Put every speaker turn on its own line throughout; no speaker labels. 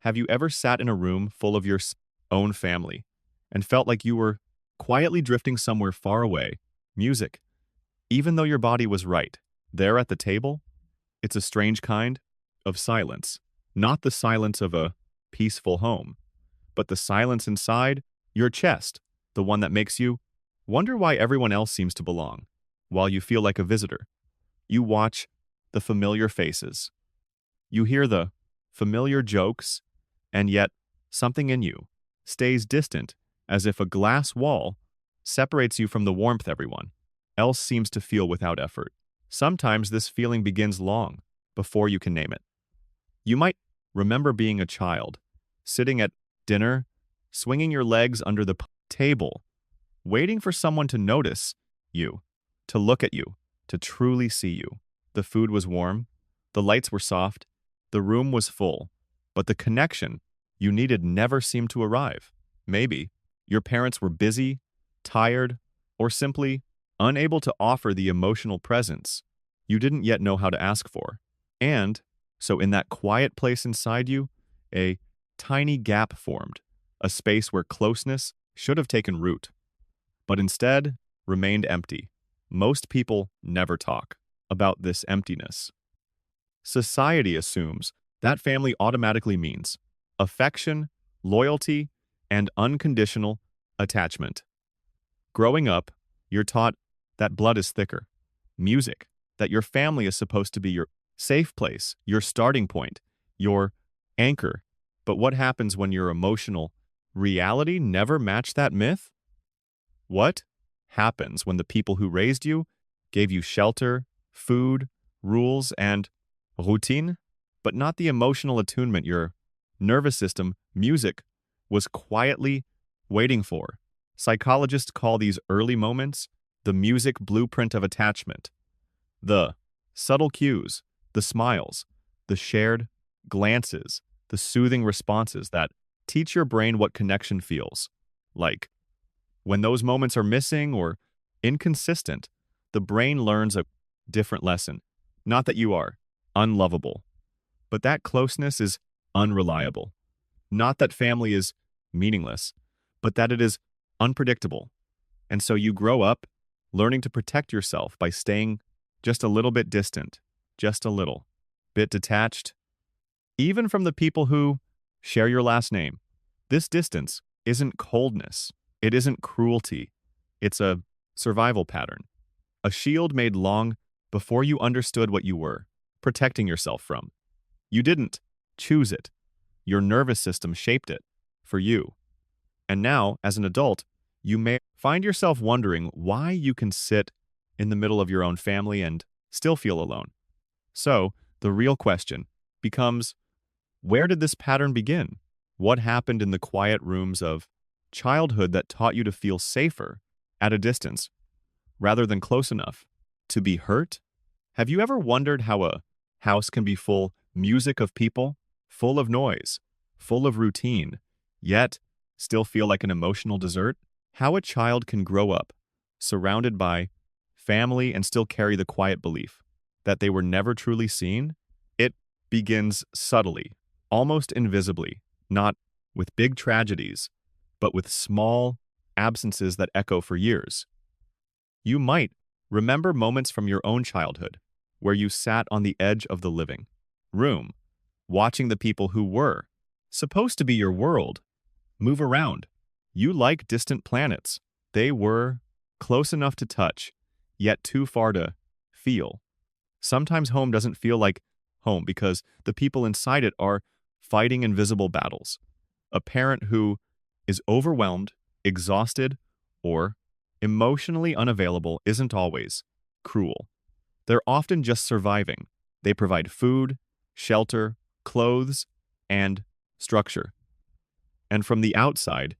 Have you ever sat in a room full of your own family and felt like you were quietly drifting somewhere far away? Music, even though your body was right, there at the table, it's a strange kind of silence. Not the silence of a peaceful home, but the silence inside your chest, the one that makes you wonder why everyone else seems to belong, while you feel like a visitor. You watch the familiar faces. You hear the familiar jokes, and yet something in you stays distant, as if a glass wall separates you from the warmth everyone else seems to feel without effort. Sometimes this feeling begins long before you can name it. You might remember being a child, sitting at dinner, swinging your legs under the table, waiting for someone to notice you, to look at you, to truly see you. The food was warm, the lights were soft, the room was full, but the connection you needed never seemed to arrive. Maybe your parents were busy, tired, or simply unable to offer the emotional presence you didn't yet know how to ask for. And so in that quiet place inside you, a tiny gap formed, a space where closeness should have taken root, but instead remained empty. Most people never talk about this emptiness. Society assumes that family automatically means affection, loyalty, and unconditional attachment. Growing up, you're taught that blood is thicker, music, that your family is supposed to be your safe place, your starting point, your anchor. But what happens when your emotional reality never matched that myth? What happens when the people who raised you gave you shelter, food, rules, and routine, but not the emotional attunement your nervous system, music, was quietly waiting for? Psychologists call these early moments the music blueprint of attachment. The subtle cues, the smiles, the shared glances, the soothing responses that teach your brain what connection feels like. When those moments are missing or inconsistent, the brain learns a different lesson. Not that you are unlovable, but that closeness is unreliable. Not that family is meaningless, but that it is unpredictable. And so you grow up learning to protect yourself by staying just a little bit distant, just a little bit detached, even from the people who share your last name. This distance isn't coldness. It isn't cruelty. It's a survival pattern, a shield made long before you understood what you were protecting yourself from. You didn't choose it. Your nervous system shaped it for you. And now, as an adult, you may find yourself wondering why you can sit in the middle of your own family and still feel alone. So, the real question becomes, where did this pattern begin? What happened in the quiet rooms of childhood that taught you to feel safer at a distance rather than close enough to be hurt? Have you ever wondered how a house can be full music of people, full of noise, full of routine, yet still feel like an emotional dessert? How a child can grow up surrounded by family and still carry the quiet belief that they were never truly seen? It begins subtly, almost invisibly, not with big tragedies, but with small absences that echo for years. You might remember moments from your own childhood where you sat on the edge of the living room, watching the people who were supposed to be your world move around. You like distant planets. They were close enough to touch, yet too far to feel. Sometimes home doesn't feel like home because the people inside it are fighting invisible battles. A parent who is overwhelmed, exhausted, or emotionally unavailable isn't always cruel. They're often just surviving. They provide food, shelter, clothes, and structure. And from the outside,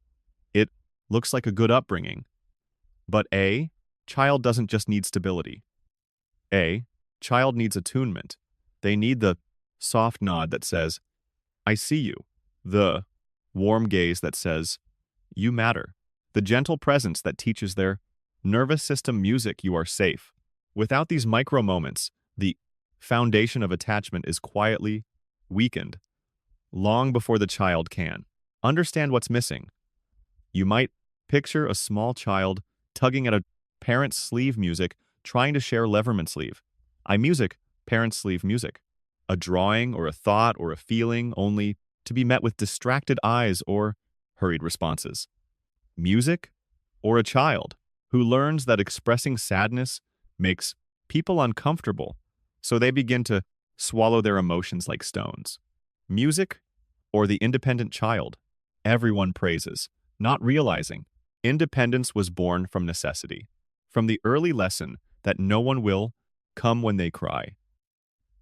it looks like a good upbringing. But a child doesn't just need stability. A child needs attunement. They need the soft nod that says, I see you. The warm gaze that says, you matter. The gentle presence that teaches their nervous system music you are safe. Without these micro moments, the foundation of attachment is quietly weakened. long before the child can understand what's missing. You might picture a small child tugging at a parent's sleeve music, trying to share Leverman sleeve. I music, parent's sleeve music. A drawing or a thought or a feeling only to be met with distracted eyes or hurried responses. Music or a child who learns that expressing sadness makes people uncomfortable, so they begin to swallow their emotions like stones. Music or the independent child everyone praises, not realizing independence was born from necessity, from the early lesson that no one will come when they cry.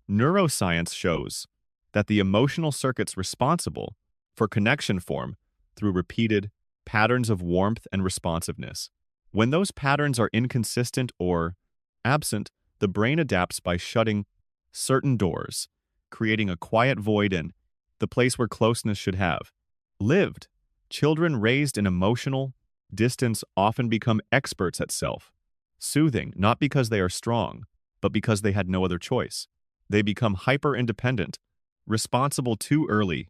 Neuroscience shows that the emotional circuits responsible for connection form through repeated patterns of warmth and responsiveness. When those patterns are inconsistent or absent, the brain adapts by shutting certain doors, creating a quiet void in the place where closeness should have lived. Children raised in emotional distance often become experts at self-soothing, not because they are strong, but because they had no other choice. They become hyper-independent, responsible too early,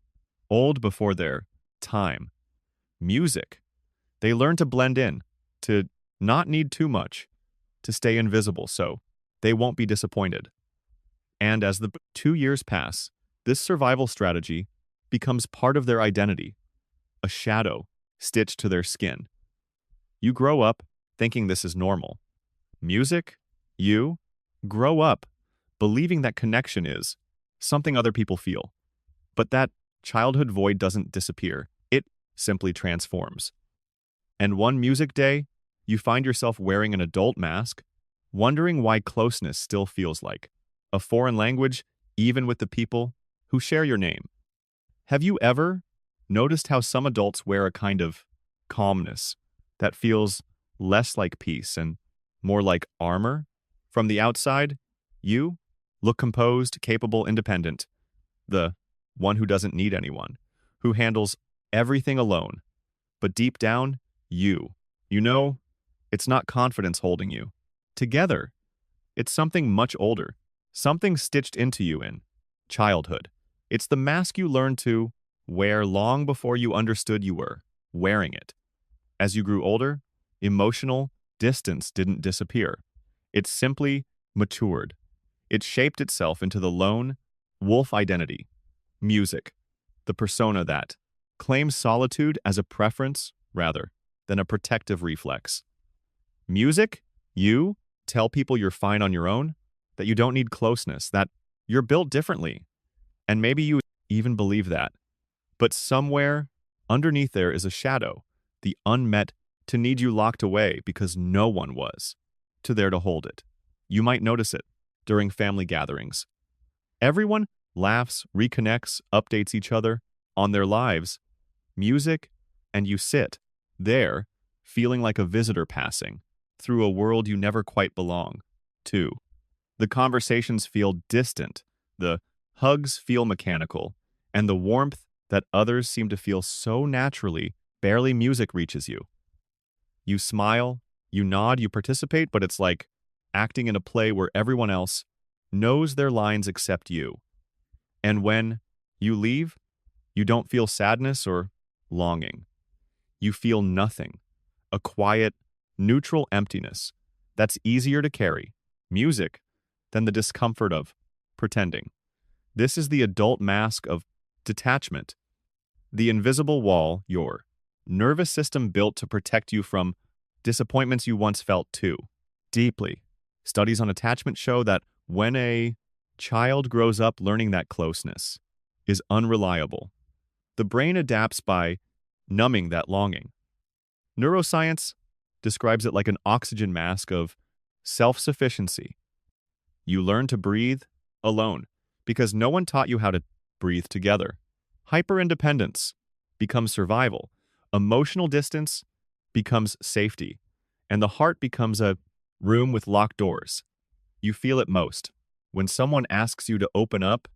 old before their time. Music. They learn to blend in, to not need too much, to stay invisible so they won't be disappointed. And as the 2 years pass, this survival strategy becomes part of their identity, a shadow stitched to their skin. You grow up thinking this is normal. Music, you grow up believing that connection is something other people feel. But that childhood void doesn't disappear. It simply transforms. And one music day, you find yourself wearing an adult mask, wondering why closeness still feels like a foreign language, even with the people who share your name. Have you ever noticed how some adults wear a kind of calmness that feels less like peace and more like armor? From the outside, you look composed, capable, independent, the one who doesn't need anyone, who handles everything alone. But deep down, you know, it's not confidence holding you together. It's something much older, something stitched into you in childhood. It's the mask you learned to wear long before you understood you were wearing it. As you grew older, emotional distance didn't disappear. It simply matured. It shaped itself into the lone wolf identity. Music, the persona that claims solitude as a preference rather than a protective reflex. Music, you tell people you're fine on your own, that you don't need closeness, that you're built differently. And maybe you even believe that. But somewhere underneath there is a shadow, the unmet to need you locked away because no one was to there to hold it. You might notice it during family gatherings. Everyone laughs, reconnects, updates each other on their lives, music, and you sit there feeling like a visitor passing through a world you never quite belong to. The conversations feel distant, the hugs feel mechanical, and the warmth that others seem to feel so naturally barely music reaches you. You smile, you nod, you participate, but it's like acting in a play where everyone else knows their lines except you. And when you leave, you don't feel sadness or longing. You feel nothing, a quiet, neutral emptiness that's easier to carry, music, than the discomfort of pretending. This is the adult mask of detachment, the invisible wall your nervous system built to protect you from disappointments you once felt too deeply. Studies on attachment show that when a child grows up learning that closeness is unreliable, the brain adapts by numbing that longing. Neuroscience describes it like an oxygen mask of self-sufficiency. You learn to breathe alone because no one taught you how to breathe together. Hyper-independence becomes survival. Emotional distance becomes safety. And the heart becomes a room with locked doors. You feel it most when someone asks you to open up,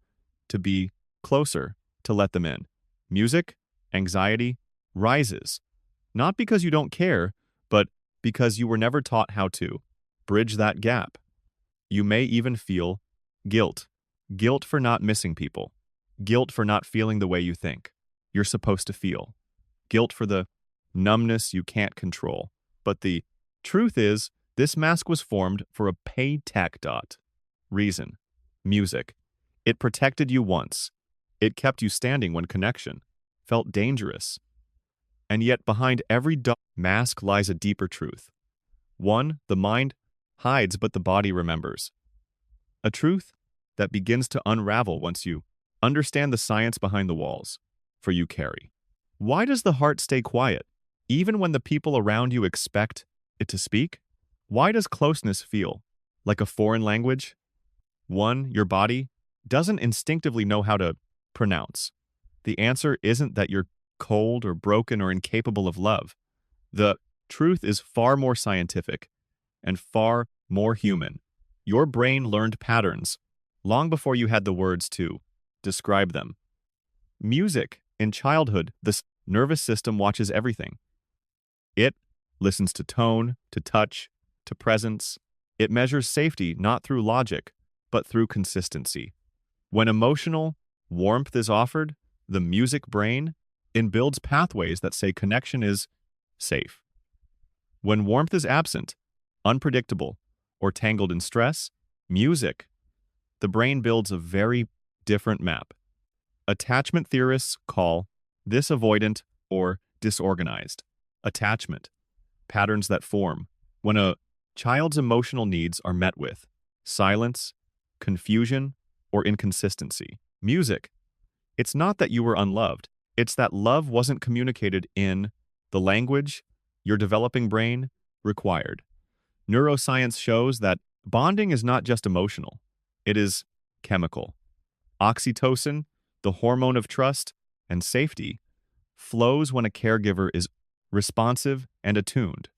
to be closer, to let them in. Music, anxiety, rises. Not because you don't care, but because you were never taught how to bridge that gap. You may even feel guilt. Guilt for not missing people. Guilt for not feeling the way you think you're supposed to feel. Guilt for the numbness you can't control. But the truth is, this mask was formed for a pay tech dot. Reason. Music. It protected you once. It kept you standing when connection felt dangerous. And yet behind every mask lies a deeper truth. One, the mind hides but the body remembers. A truth that begins to unravel once you understand the science behind the walls for you carry. Why does the heart stay quiet, even when the people around you expect it to speak? Why does closeness feel like a foreign language? One, your body doesn't instinctively know how to pronounce. The answer isn't that you're cold or broken or incapable of love. The truth is far more scientific and far more human. Your brain learned patterns long before you had the words to describe them. Music, in childhood, the nervous system watches everything. It listens to tone, to touch, to presence. It measures safety not through logic, but through consistency. When emotional warmth is offered, the music brain builds pathways that say connection is safe. When warmth is absent, unpredictable, or tangled in stress, music, the brain builds a very different map. Attachment theorists call this avoidant or disorganized attachment, patterns that form when a child's emotional needs are met with silence, confusion, or inconsistency. Music. It's not that you were unloved. It's that love wasn't communicated in the language your developing brain required. Neuroscience shows that bonding is not just emotional. It is chemical. Oxytocin, the hormone of trust and safety, flows when a caregiver is responsive and attuned.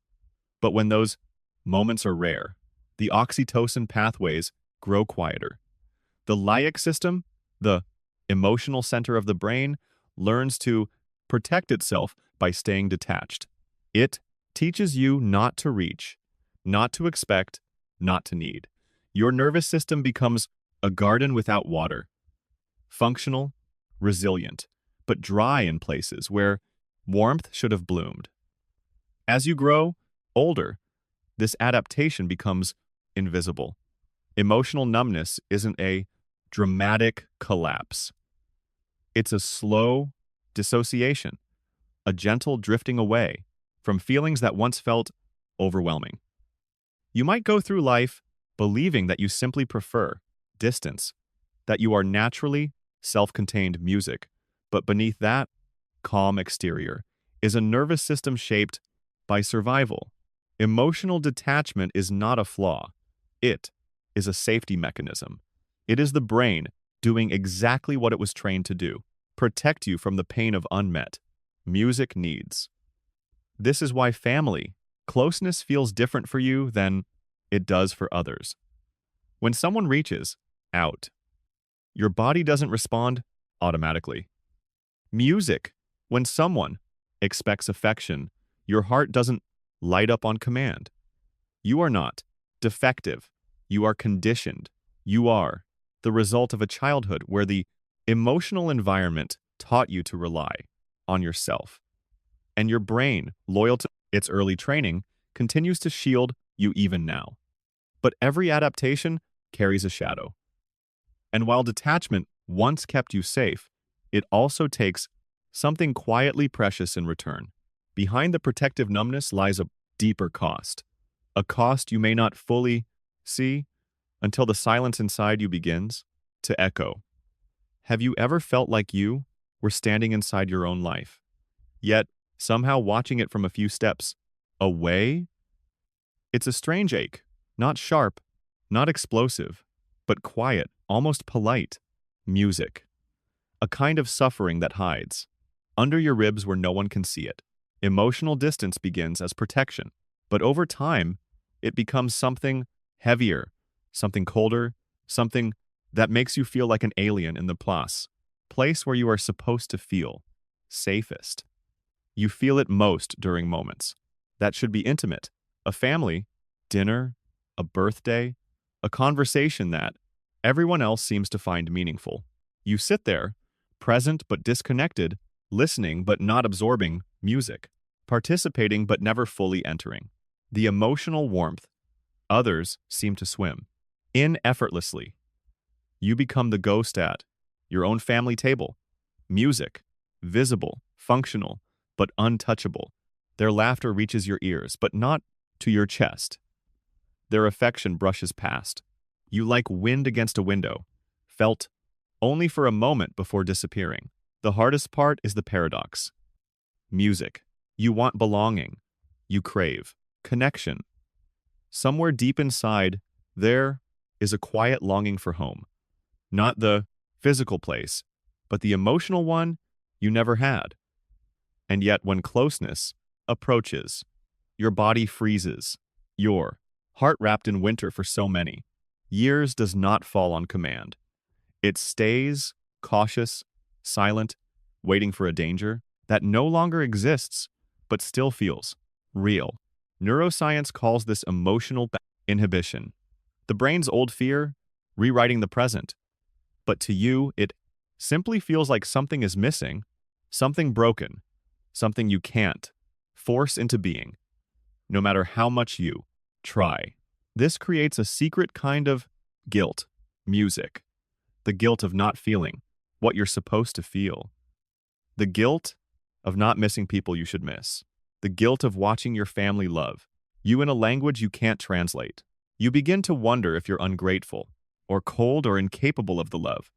But when those moments are rare, the oxytocin pathways grow quieter. The limbic system, the emotional center of the brain, learns to protect itself by staying detached. It teaches you not to reach, not to expect, not to need. Your nervous system becomes a garden without water, functional, resilient, but dry in places where warmth should have bloomed. As you grow older, this adaptation becomes invisible. Emotional numbness isn't a dramatic collapse. It's a slow dissociation, a gentle drifting away from feelings that once felt overwhelming. You might go through life believing that you simply prefer distance, that you are naturally self-contained music, but beneath that calm exterior is a nervous system shaped by survival. Emotional detachment is not a flaw. It is a safety mechanism. It is the brain doing exactly what it was trained to do, protect you from the pain of unmet music needs. This is why family closeness feels different for you than it does for others. When someone reaches out, your body doesn't respond automatically. Music, when someone expects affection, your heart doesn't light up on command. You are not defective. You are conditioned. You are the result of a childhood where the emotional environment taught you to rely on yourself. And your brain, loyal to its early training, continues to shield you even now. But every adaptation carries a shadow. And while detachment once kept you safe, it also takes something quietly precious in return. Behind the protective numbness lies a deeper cost, a cost you may not fully see until the silence inside you begins to echo. Have you ever felt like you were standing inside your own life, yet somehow watching it from a few steps away? It's a strange ache, not sharp, not explosive, but quiet, almost polite. Music. A kind of suffering that hides under your ribs where no one can see it. Emotional distance begins as protection, but over time, it becomes something heavier, something colder, something that makes you feel like an alien in the place where you are supposed to feel safest. You feel it most during moments that should be intimate, a family, dinner, a birthday, a conversation that everyone else seems to find meaningful. You sit there, present but disconnected, listening but not absorbing music, participating but never fully entering. The emotional warmth others seem to swim in effortlessly. You become the ghost at your own family table. Music, visible, functional, but untouchable. Their laughter reaches your ears, but not to your chest. Their affection brushes past. You like wind against a window, felt only for a moment before disappearing. The hardest part is the paradox. Music. You want belonging. You crave connection. Somewhere deep inside, there is a quiet longing for home. Not the physical place, but the emotional one you never had. And yet when closeness approaches, your body freezes. Your heart wrapped in winter for so many years does not fall on command. It stays cautious, silent, waiting for a danger that no longer exists, but still feels real. Neuroscience calls this emotional inhibition. The brain's old fear, rewriting the present. But to you, it simply feels like something is missing, something broken, something you can't force into being, no matter how much you try. This creates a secret kind of guilt, music, the guilt of not feeling what you're supposed to feel, the guilt of not missing people you should miss, the guilt of watching your family love you in a language you can't translate. You begin to wonder if you're ungrateful, or cold or incapable of the love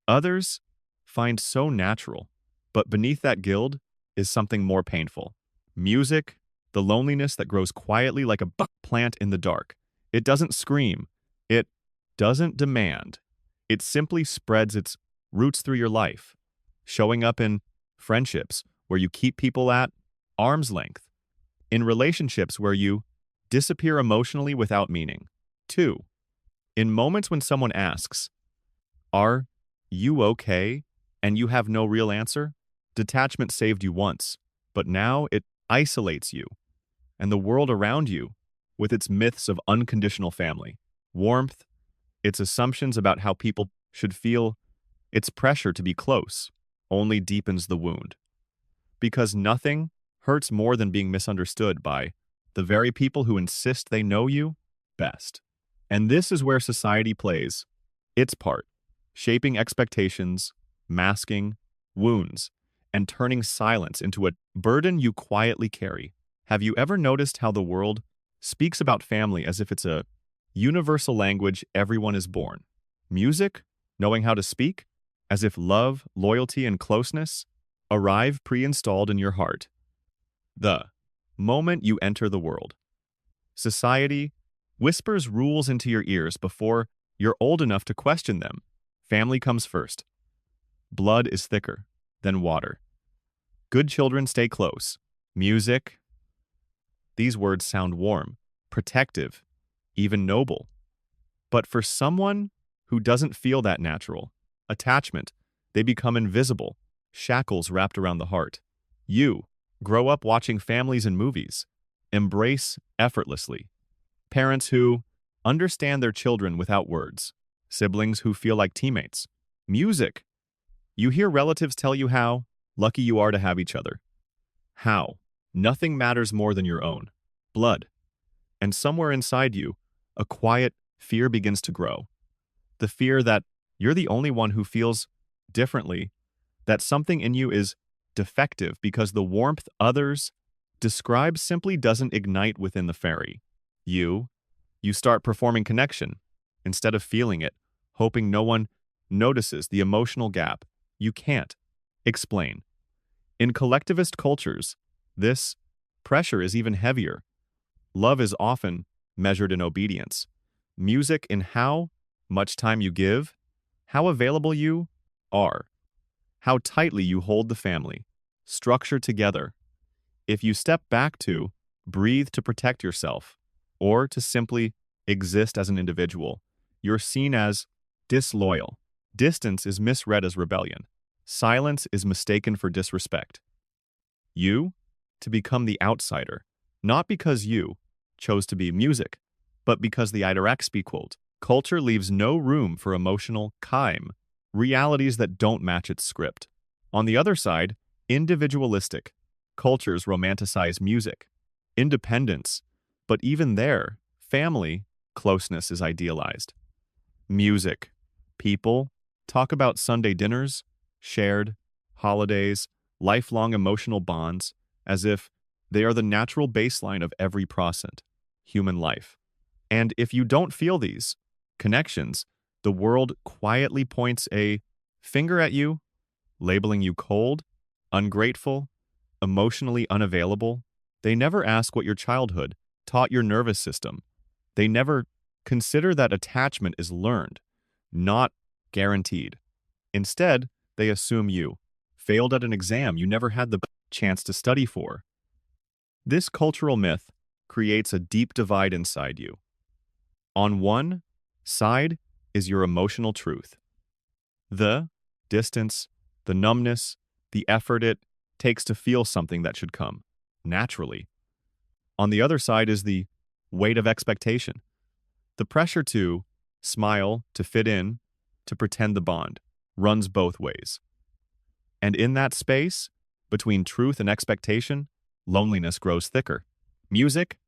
others find so natural. But beneath that guilt is something more painful. Music, the loneliness that grows quietly like a plant in the dark. It doesn't scream. It doesn't demand. It simply spreads its roots through your life, showing up in friendships where you keep people at arm's length, in relationships where you disappear emotionally without meaning. 2. In moments when someone asks, "Are you okay?" and you have no real answer, detachment saved you once, but now it isolates you and the world around you with its myths of unconditional family, warmth, its assumptions about how people should feel, its pressure to be close, only deepens the wound. Because nothing hurts more than being misunderstood by the very people who insist they know you best. And this is where society plays its part, shaping expectations, masking wounds, and turning silence into a burden you quietly carry. Have you ever noticed how the world speaks about family as if it's a universal language everyone is born? Music, knowing how to speak, as if love, loyalty, and closeness arrive pre-installed in your heart the moment you enter the world. Society whispers rules into your ears before you're old enough to question them. Family comes first. Blood is thicker than water. Good children stay close. Music. These words sound warm, protective, even noble. But for someone who doesn't feel that natural attachment, they become invisible, shackles wrapped around the heart. You grow up watching families and movies, embrace effortlessly. Parents who understand their children without words. Siblings who feel like teammates. Music. You hear relatives tell you how lucky you are to have each other. How nothing matters more than your own blood. And somewhere inside you, a quiet fear begins to grow. The fear that you're the only one who feels differently, that something in you is defective because the warmth others describe simply doesn't ignite within the fairy. You start performing connection instead of feeling it, hoping no one notices the emotional gap you can't explain. In collectivist cultures, this pressure is even heavier. Love is often measured in obedience. Music in how much time you give, how available you are, how tightly you hold the family, structure together. If you step back to breathe to protect yourself, or to simply exist as an individual, you're seen as disloyal. Distance is misread as rebellion. Silence is mistaken for disrespect. You to become the outsider, not because you chose to be music, but because the Iderexby quote, culture leaves no room for emotional kime. realities that don't match its script. On the other side, individualistic. Cultures romanticize music, independence, but even there, family, closeness is idealized. Music. People talk about Sunday dinners, shared, holidays, lifelong emotional bonds, as if they are the natural baseline of every process, human life. And if you don't feel these connections, the world quietly points a finger at you, labeling you cold, ungrateful, emotionally unavailable. They never ask what your childhood taught your nervous system. They never consider that attachment is learned, not guaranteed. Instead, they assume you failed at an exam you never had the chance to study for. This cultural myth creates a deep divide inside you. On one side is your emotional truth. The distance, the numbness, the effort it takes to feel something that should come naturally. On the other side is the weight of expectation, the pressure to smile, to fit in, to pretend the bond runs both ways. And in that space, between truth and expectation, loneliness grows thicker. Music,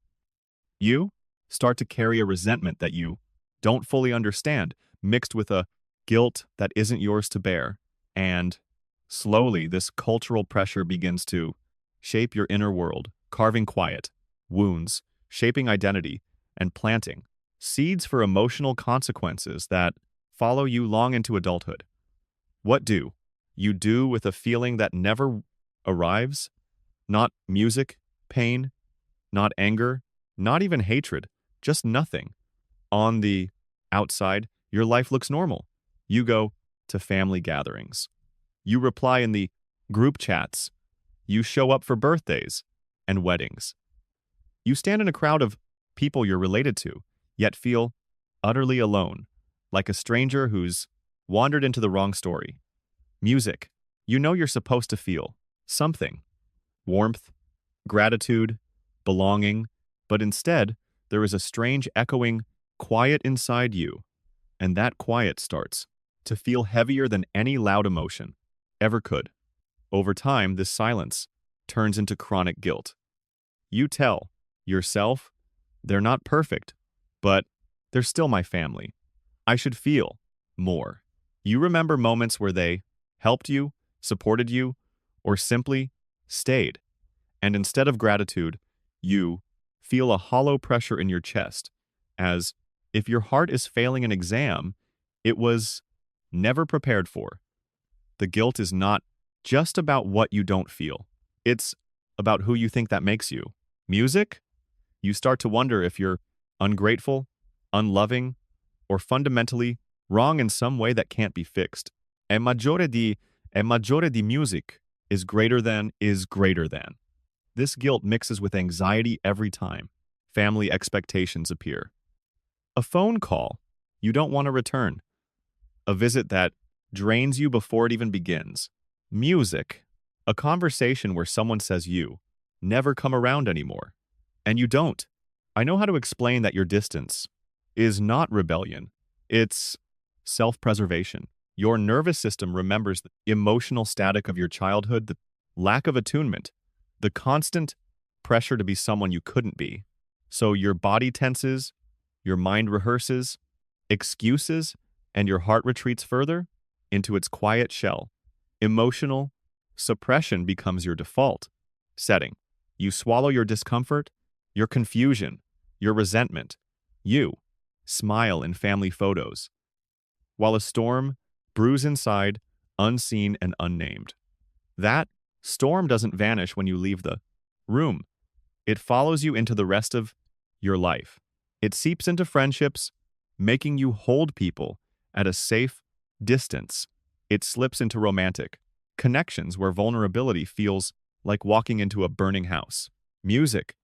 you start to carry a resentment that you don't fully understand, mixed with a guilt that isn't yours to bear. And slowly, this cultural pressure begins to shape your inner world, carving quiet wounds, shaping identity, and planting seeds for emotional consequences that follow you long into adulthood. What do you do with a feeling that never arrives? Not music, pain, not anger, not even hatred, just nothing. On the outside, your life looks normal. You go to family gatherings. You reply in the group chats. You show up for birthdays and weddings. You stand in a crowd of people you're related to, yet feel utterly alone, like a stranger who's wandered into the wrong story. Music. You know you're supposed to feel something. Warmth, gratitude, belonging, but instead, there is a strange echoing quiet inside you, and that quiet starts to feel heavier than any loud emotion ever could. Over time, this silence turns into chronic guilt. You tell yourself, they're not perfect, but they're still my family. I should feel more. You remember moments where they helped you, supported you, or simply stayed. And instead of gratitude, you feel a hollow pressure in your chest, as if your heart is failing an exam it was never prepared for. The guilt is not just about what you don't feel. It's about who you think that makes you. Music? You start to wonder if you're ungrateful, unloving, or fundamentally wrong in some way that can't be fixed. E maggiore di music is greater than is greater than. This guilt mixes with anxiety every time family expectations appear. A phone call you don't want to return. A visit that drains you before it even begins. Music. A conversation where someone says you never come around anymore. And you don't. I know how to explain that your distance is not rebellion. It's self-preservation. Your nervous system remembers the emotional static of your childhood, the lack of attunement, the constant pressure to be someone you couldn't be. So your body tenses, your mind rehearses, excuses, and your heart retreats further into its quiet shell. Emotional suppression becomes your default setting. You swallow your discomfort, your confusion, your resentment. You smile in family photos, while a storm brews inside, unseen and unnamed. That storm doesn't vanish when you leave the room. It follows you into the rest of your life. It seeps into friendships, making you hold people at a safe distance. It slips into romantic connections where vulnerability feels like walking into a burning house. Music.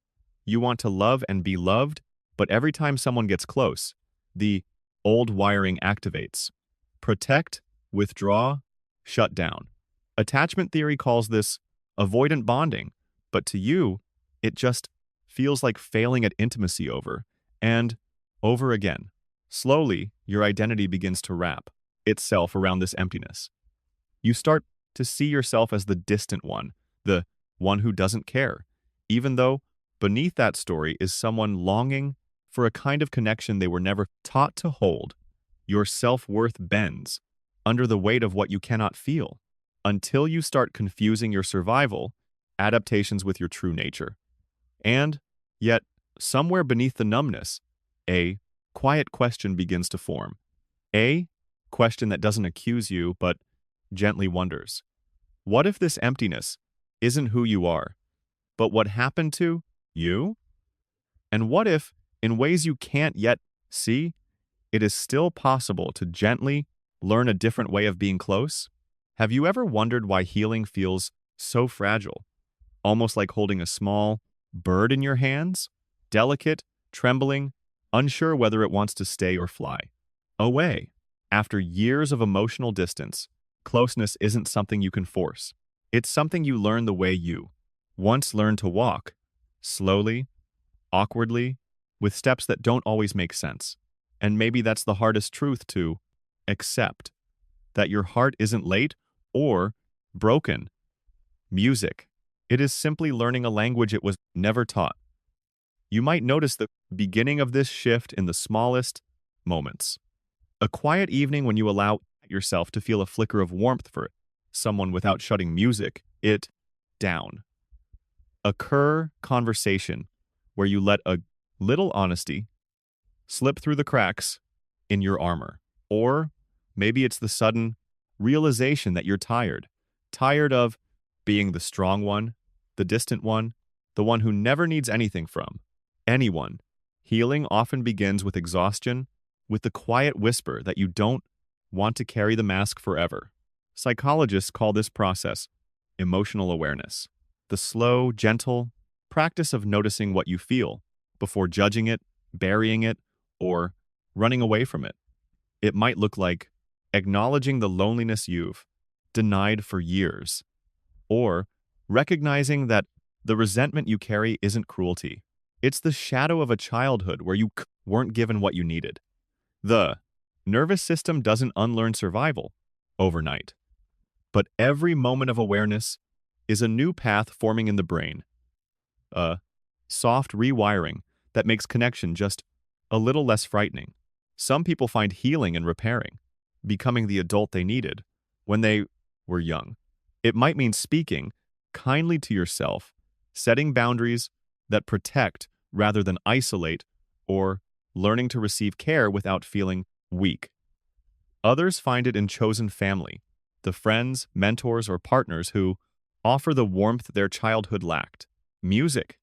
You want to love and be loved, but every time someone gets close, the old wiring activates. Protect, withdraw, shut down. Attachment theory calls this avoidant bonding, but to you, it just feels like failing at intimacy over and over again. Slowly, your identity begins to wrap. itself around this emptiness. You start to see yourself as the distant one, the one who doesn't care, even though beneath that story is someone longing for a kind of connection they were never taught to hold. Your self-worth bends under the weight of what you cannot feel until you start confusing your survival adaptations with your true nature. And yet, somewhere beneath the numbness, a quiet question begins to form. A question that doesn't accuse you, but gently wonders, what if this emptiness isn't who you are, but what happened to you? And what if, in ways you can't yet see, it is still possible to gently learn a different way of being close? Have you ever wondered why healing feels so fragile, almost like holding a small bird in your hands? Delicate, trembling, unsure whether it wants to stay or fly away. After years of emotional distance, closeness isn't something you can force. It's something you learn the way you once learned to walk, slowly, awkwardly, with steps that don't always make sense. And maybe that's the hardest truth to accept, that your heart isn't late or broken. Music. It is simply learning a language it was never taught. You might notice the beginning of this shift in the smallest moments. A quiet evening when you allow yourself to feel a flicker of warmth for someone without shutting it down. A conversation where you let a little honesty slip through the cracks in your armor. Or maybe it's the sudden realization that you're tired of being the strong one, the distant one, the one who never needs anything from anyone. Healing often begins with exhaustion, with the quiet whisper that you don't want to carry the mask forever. Psychologists call this process emotional awareness, the slow, gentle practice of noticing what you feel before judging it, burying it, or running away from it. It might look like acknowledging the loneliness you've denied for years, or recognizing that the resentment you carry isn't cruelty. It's the shadow of a childhood where you weren't given what you needed. The nervous system doesn't unlearn survival overnight, but every moment of awareness is a new path forming in the brain, a soft rewiring that makes connection just a little less frightening. Some people find healing in repairing, becoming the adult they needed when they were young. It might mean speaking kindly to yourself, setting boundaries that protect rather than isolate, or learning to receive care without feeling weak. Others find it in chosen family, the friends, mentors, or partners who offer the warmth their childhood lacked. Music.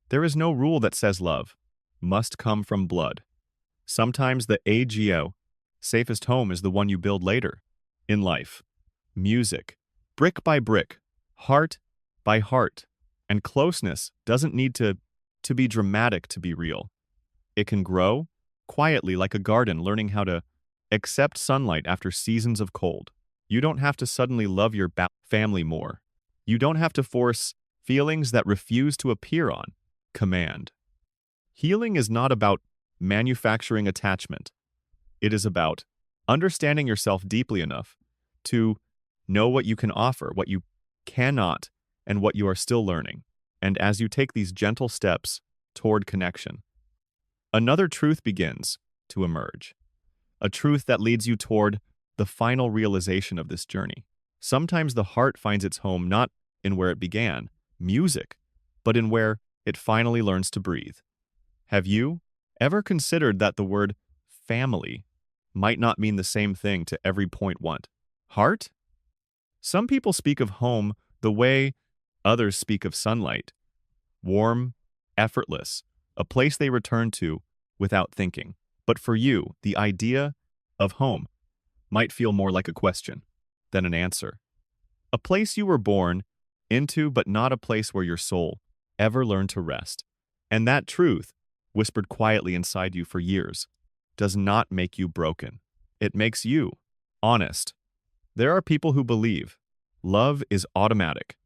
There is no rule that says love must come from blood. Sometimes the AGO, safest home, is the one you build later in life. Music. Brick by brick, heart by heart. And closeness doesn't need to be dramatic to be real. It can grow quietly like a garden, learning how to accept sunlight after seasons of cold. You don't have to suddenly love your family more. You don't have to force feelings that refuse to appear on command. Healing is not about manufacturing attachment. It is about understanding yourself deeply enough to know what you can offer, what you cannot, and what you are still learning. And as you take these gentle steps toward connection, another truth begins to emerge, a truth that leads you toward the final realization of this journey. Sometimes the heart finds its home not in where it began, music, but in where it finally learns to breathe. Have you ever considered that the word family might not mean the same thing to every point one? Heart? Some people speak of home the way others speak of sunlight, warm, effortless, a place they return to without thinking. But for you, the idea of home might feel more like a question than an answer. A place you were born into, but not a place where your soul ever learned to rest. And that truth, whispered quietly inside you for years, does not make you broken. It makes you honest. There are people who believe love is automatic,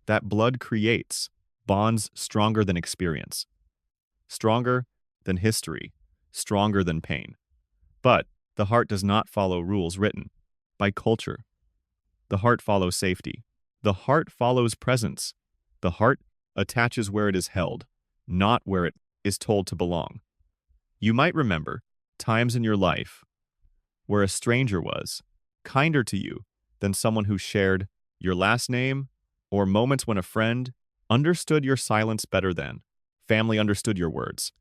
that blood creates bonds stronger than experience, stronger than history, stronger than pain. But The heart does not follow rules written by culture. The heart follows safety. The heart follows presence. The heart attaches where it is held, not where it is told to belong. You might remember times in your life where a stranger was kinder to you than someone who shared your last name, or moments when a friend understood your silence better than family understood your words.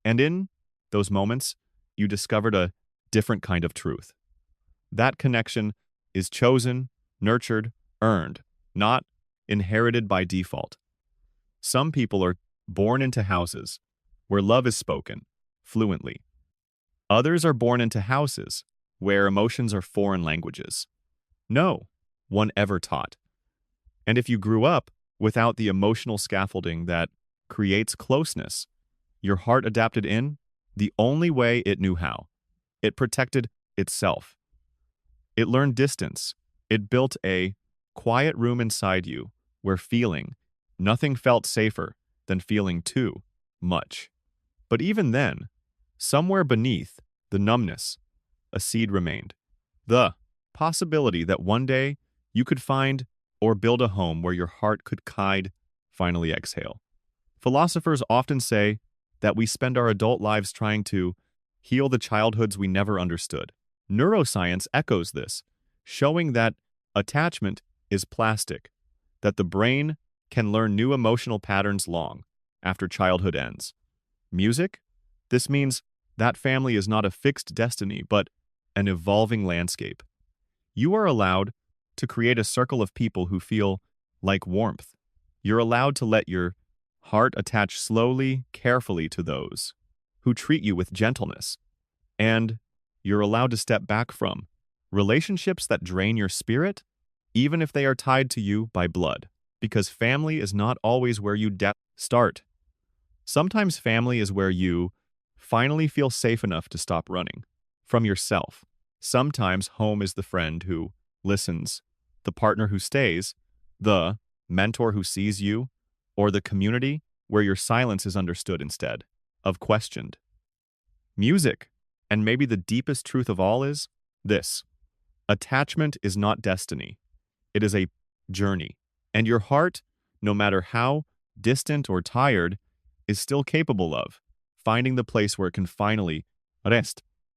And in those moments, you discovered a different kind of truth. That connection is chosen, nurtured, earned, not inherited by default. Some people are born into houses where love is spoken fluently. Others are born into houses where emotions are foreign languages. No one ever taught. And if you grew up without the emotional scaffolding that creates closeness, your heart adapted in the only way it knew how. It protected itself. It learned distance. It built a quiet room inside you where nothing felt safer than feeling too much. But even then, somewhere beneath the numbness, a seed remained. The possibility that one day you could find or build a home where your heart could finally exhale. Philosophers often say that we spend our adult lives trying to heal the childhoods we never understood. Neuroscience echoes this, showing that attachment is plastic, that the brain can learn new emotional patterns long after childhood ends. Music? This means that family is not a fixed destiny, but an evolving landscape. You are allowed to create a circle of people who feel like warmth. You're allowed to let your heart attach slowly, carefully to those who treat you with gentleness. And you're allowed to step back from relationships that drain your spirit, even if they are tied to you by blood, because family is not always where you start. Sometimes family is where you finally feel safe enough to stop running from yourself. Sometimes home is the friend who listens, the partner who stays, the mentor who sees you, or the community where your silence is understood instead of questioned. Music, and maybe the deepest truth of all, is this: attachment is not destiny. It is a journey. And your heart, no matter how distant or tired, is still capable of finding the place where it can finally rest.